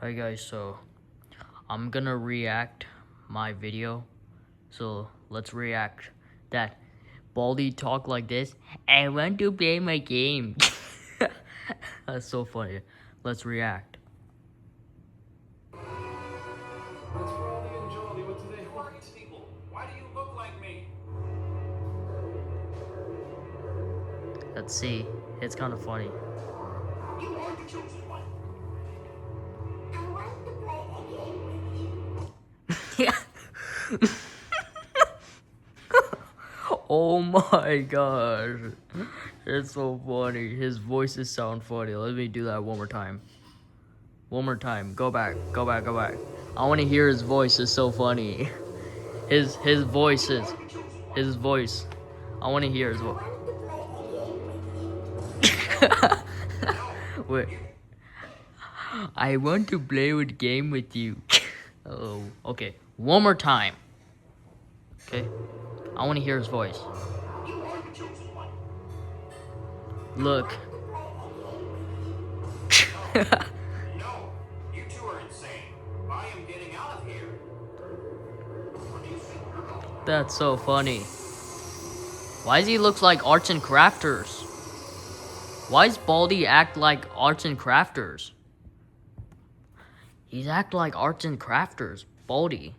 Hi guys, so I'm gonna react my video. So let's react that Baldi talk like this. I want to play my game. That's so funny. Let's react. That's Baldi and Jolly. What do they want? People, why do you look like me? Let's see. It's kind of funny. You are the chosen one. I want to play a game with you. Yeah. Oh my gosh. It's so funny. His voices sound funny. Let me do that one more time. One more time. Go back. Go back. Go back. I want to hear his voice. It's so funny. His voices. His voice. I want to hear his I voice. want to play a game with you. Wait. I want to play with game with you. Oh, okay. One more time. Okay. I want to hear his voice. You are the chosen one. Look. No, you two are insane. I am getting out of here. What do you think you're going? That's so funny. Why does he look like arts and crafters? Why does Baldi act like arts and crafters? He's act like arts and crafters. Baldi.